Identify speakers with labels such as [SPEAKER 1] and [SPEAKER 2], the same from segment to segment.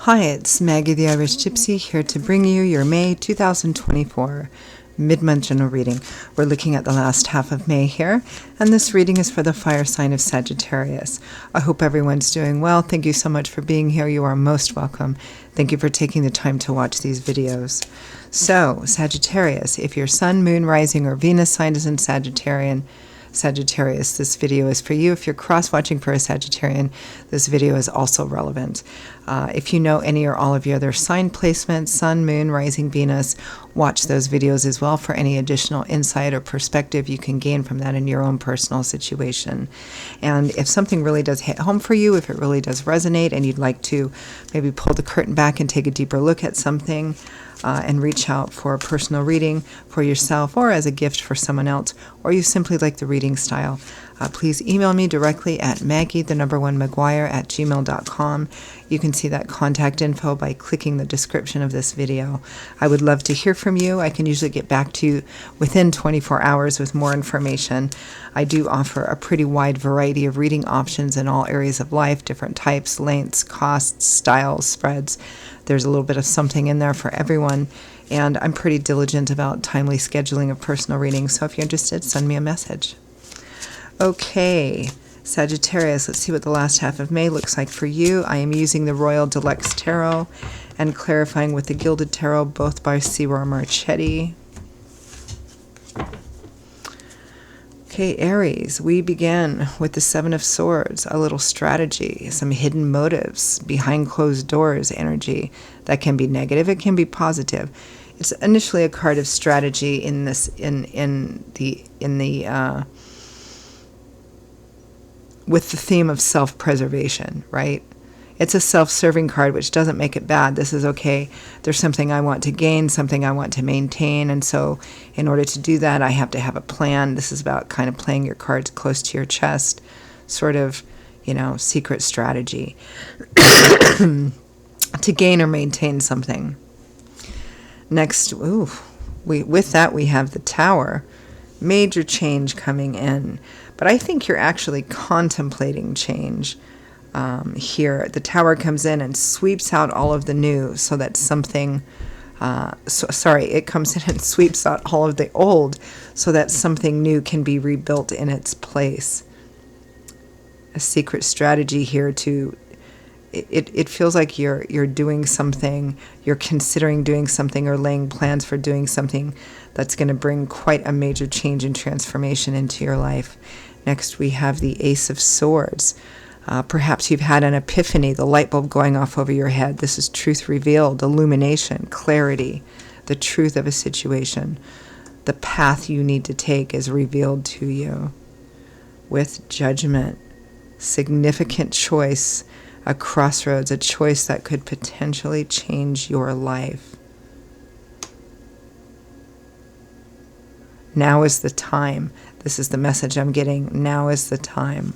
[SPEAKER 1] Hi, it's Maggie the Irish Gypsy here to bring you your May 2024 mid-month general reading. We're looking at the last half of May here, and this reading is for the fire sign of Sagittarius. I hope everyone's doing well. Thank you so much for being here. You are most welcome. Thank you for taking the time to watch these videos. So, Sagittarius, if your sun, moon, rising, or Venus sign is in Sagittarius, this video is for you. If you're cross-watching for a Sagittarian, this video is also relevant. If you know any or all of your other sign placements, sun, moon, rising, Venus, watch those videos as well for any additional insight or perspective you can gain from that in your own personal situation. And if something really does hit home for you, if it really does resonate and you'd like to maybe pull the curtain back and take a deeper look at something, and reach out for a personal reading for yourself or as a gift for someone else, or you simply like the reading style, please email me directly at maggie1maguire@gmail.com. You can see that contact info by clicking the description of this video. I would love to hear from you. I can usually get back to you within 24 hours with more information. I do offer a pretty wide variety of reading options in all areas of life, different types, lengths, costs, styles, spreads. There's a little bit of something in there for everyone, and I'm pretty diligent about timely scheduling of personal readings, so if you're interested, send me a message. Okay, Sagittarius, let's see what the last half of May looks like for you. I am using the Royal Deluxe Tarot and clarifying with the Gilded Tarot, both by Ciro Marchetti. Okay, Aries, we begin with the Seven of Swords, a little strategy, some hidden motives, behind closed doors energy. That can be negative, it can be positive. It's initially a card of strategy in this with the theme of self-preservation, right? It's a self-serving card, which doesn't make it bad. This is okay. There's something I want to gain, something I want to maintain, and so in order to do that, I have to have a plan. This is about kind of playing your cards close to your chest, sort of, secret strategy to gain or maintain something. Next, with that, we have the Tower. Major change coming in. But I think you're actually contemplating change. Here, the Tower comes in and sweeps out all of the new so that something, it comes in and sweeps out all of the old so that something new can be rebuilt in its place. A secret strategy here to, it feels like you're doing something, you're considering doing something or laying plans for doing something that's going to bring quite a major change and transformation into your life. Next, we have the Ace of Swords. Perhaps you've had an epiphany, the light bulb going off over your head. This is truth revealed, illumination, clarity, the truth of a situation. The path you need to take is revealed to you. With Judgment, significant choice, a crossroads, a choice that could potentially change your life. Now is the time. This is the message I'm getting. Now is the time.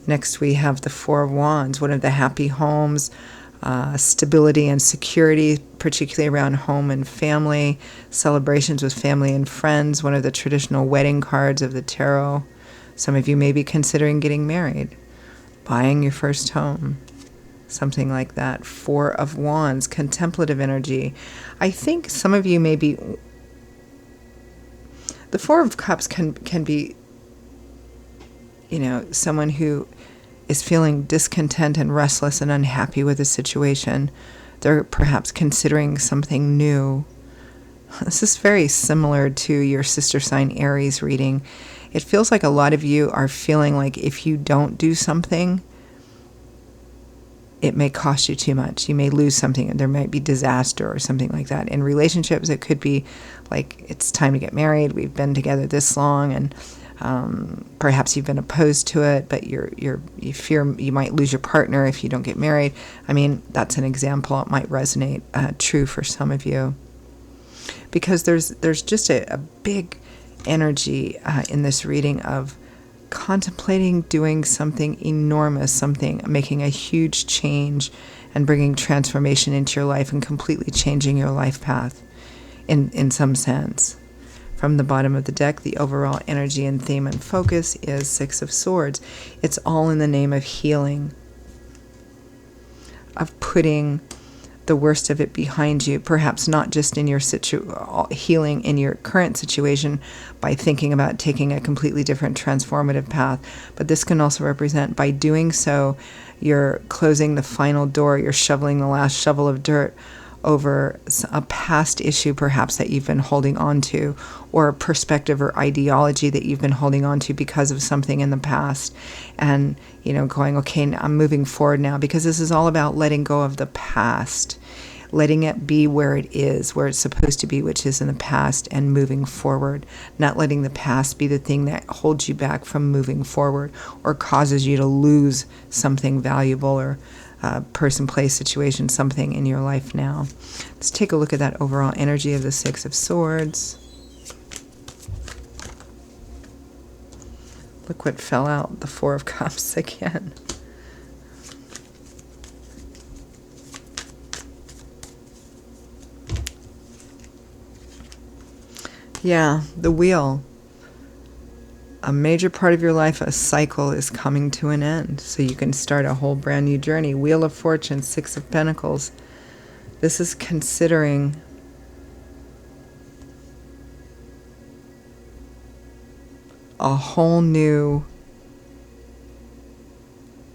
[SPEAKER 1] Next, we have the Four of Wands, one of the happy homes, stability and security, particularly around home and family, celebrations with family and friends, one of the traditional wedding cards of the tarot. Some of you may be considering getting married, buying your first home, something like that. Four of Wands, contemplative energy. I think some of you may be... The Four of Cups can be, someone who is feeling discontent and restless and unhappy with a situation. They're perhaps considering something new. This is very similar to your sister sign Aries reading. It feels like a lot of you are feeling like if you don't do something, it may cost you too much. You may lose something. There might be disaster or something like that. In relationships, it could be like it's time to get married. We've been together this long, and perhaps you've been opposed to it, but you fear you might lose your partner if you don't get married. I mean, that's an example. It might resonate true for some of you, because there's just a big energy in this reading of contemplating doing something enormous, making a huge change and bringing transformation into your life and completely changing your life path in some sense. From the bottom of the deck, the overall energy and theme and focus is Six of Swords. It's all in the name of healing. of putting the worst of it behind you, perhaps not just in your healing in your current situation by thinking about taking a completely different transformative path, but this can also represent, by doing so, you're closing the final door, you're shoveling the last shovel of dirt over a past issue perhaps that you've been holding on to, or a perspective or ideology that you've been holding on to because of something in the past, and going, okay, I'm moving forward now, because this is all about letting go of the past, letting it be where it is, where it's supposed to be, which is in the past, and moving forward, not letting the past be the thing that holds you back from moving forward or causes you to lose something valuable, or person, place, situation, something in your life now. Let's take a look at that overall energy of the Six of Swords. Look what fell out, the Four of Cups again. Yeah, the Wheel. A major part of your life, a cycle, is coming to an end. So you can start a whole brand new journey. Wheel of Fortune, Six of Pentacles. This is considering a whole new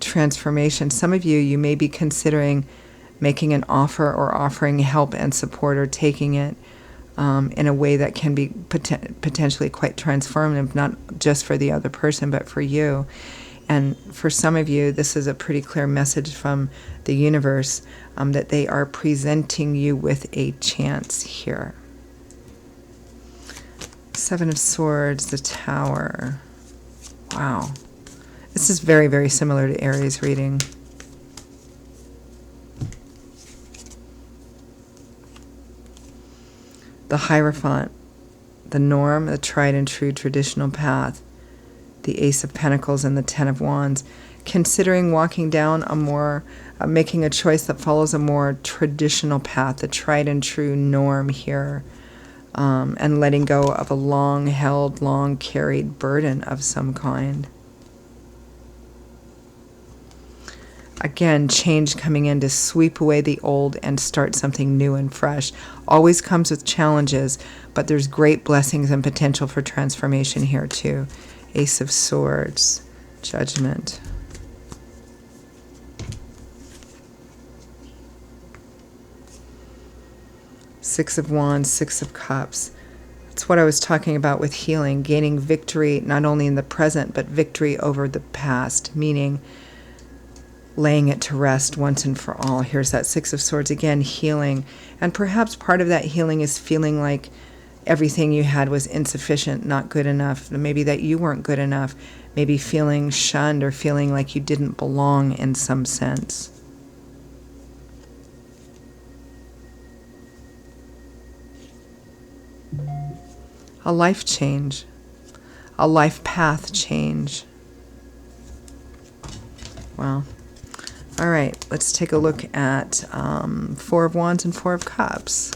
[SPEAKER 1] transformation. Some of you may be considering making an offer or offering help and support, or taking it in a way that can be potentially quite transformative, not just for the other person, but for you. And for some of you, this is a pretty clear message from the universe that they are presenting you with a chance here. Seven of Swords, the Tower. Wow. This is very, very similar to Aries reading. The Hierophant, the norm, the tried and true traditional path, the Ace of Pentacles, and the Ten of Wands. Considering walking down a more, making a choice that follows a more traditional path, the tried and true norm here, and letting go of a long-held, long-carried burden of some kind. Again, change coming in to sweep away the old and start something new and fresh. Always comes with challenges, but there's great blessings and potential for transformation here too. Ace of Swords, Judgment. Six of Wands, Six of Cups. It's what I was talking about with healing, gaining victory not only in the present, but victory over the past, meaning laying it to rest once and for all. Here's that Six of Swords again, healing. And perhaps part of that healing is feeling like everything you had was insufficient, not good enough. Maybe that you weren't good enough. Maybe feeling shunned, or feeling like you didn't belong in some sense. A life change. A life path change. Wow. All right, let's take a look at Four of Wands and Four of Cups.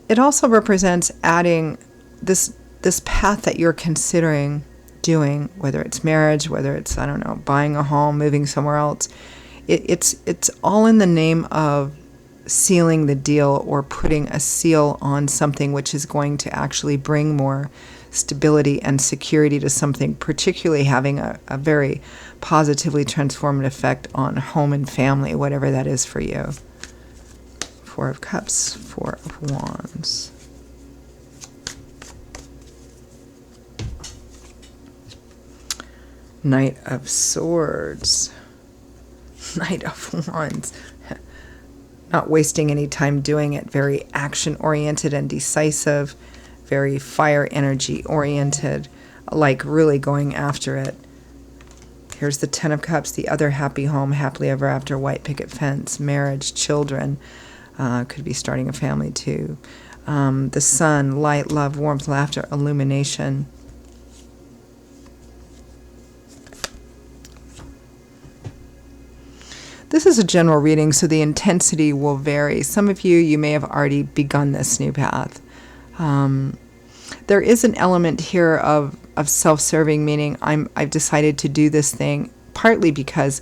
[SPEAKER 1] It also represents adding this path that you're considering doing, whether it's marriage, whether it's, I don't know, buying a home, moving somewhere else. It's all in the name of sealing the deal, or putting a seal on something which is going to actually bring more stability and security to something, particularly having a very positively transformative effect on home and family, whatever that is for you. Four of Cups, Four of Wands. Knight of Swords. Knight of Wands. Not wasting any time doing it. Very action-oriented and decisive. Very fire energy-oriented. Like really going after it. Here's the Ten of Cups, the other happy home, happily ever after, white picket fence, marriage, children. Could be starting a family too. The Sun, light, love, warmth, laughter, illumination. This is a general reading, so the intensity will vary. Some of you may have already begun this new path. There is an element here of self-serving, meaning I've decided to do this thing partly because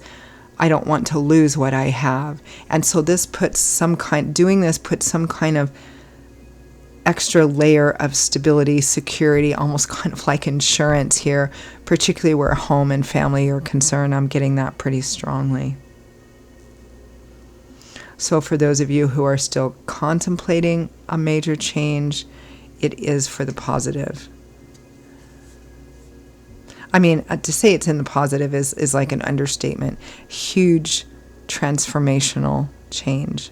[SPEAKER 1] I don't want to lose what I have. And so doing this puts some kind of extra layer of stability, security, almost kind of like insurance here, particularly where home and family are concerned. I'm getting that pretty strongly. So for those of you who are still contemplating a major change, it is for the positive. I mean, to say it's in the positive is like an understatement. Huge transformational change.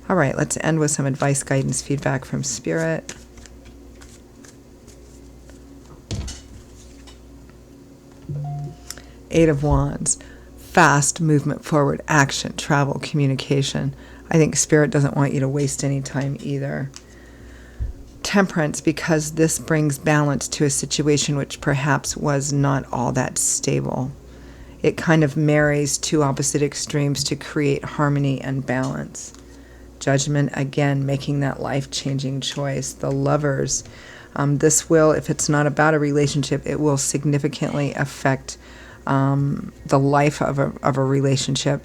[SPEAKER 1] All right, let's end with some advice, guidance, feedback from Spirit. Eight of Wands. Fast movement forward, action, travel, communication. I think Spirit doesn't want you to waste any time either. Temperance, because this brings balance to a situation which perhaps was not all that stable. It kind of marries two opposite extremes to create harmony and balance. Judgment, again, making that life-changing choice. The Lovers, this will, if it's not about a relationship, it will significantly affect the life of a relationship.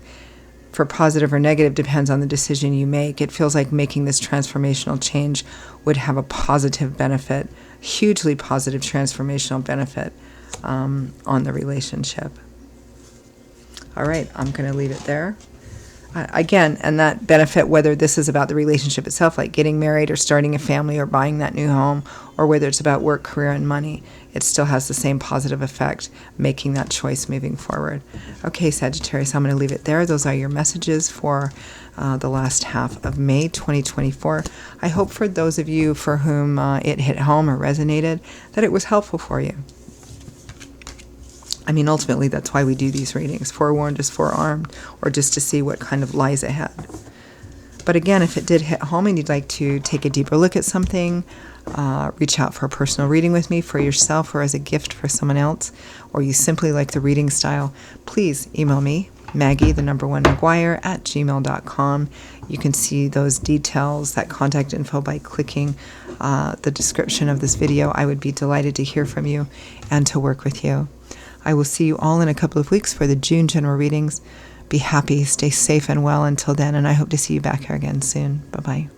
[SPEAKER 1] For positive or negative depends on the decision you make. It feels like making this transformational change would have a positive benefit, hugely positive transformational benefit on the relationship. All right, I'm going to leave it there. Again, and that benefit, whether this is about the relationship itself, like getting married or starting a family or buying that new home, or whether it's about work, career, and money, it still has the same positive effect, making that choice moving forward. Okay, Sagittarius, I'm going to leave it there. Those are your messages for the last half of May 2024. I hope for those of you for whom it hit home or resonated, that it was helpful for you. I mean, ultimately, that's why we do these readings. Forewarned is forearmed, or just to see what kind of lies ahead. But again, if it did hit home and you'd like to take a deeper look at something, reach out for a personal reading with me for yourself or as a gift for someone else, or you simply like the reading style, please email me, Maggie1McGuire@gmail.com. You can see those details, that contact info, by clicking the description of this video. I would be delighted to hear from you and to work with you. I will see you all in a couple of weeks for the June general readings. Be happy, stay safe and well until then, and I hope to see you back here again soon. Bye-bye.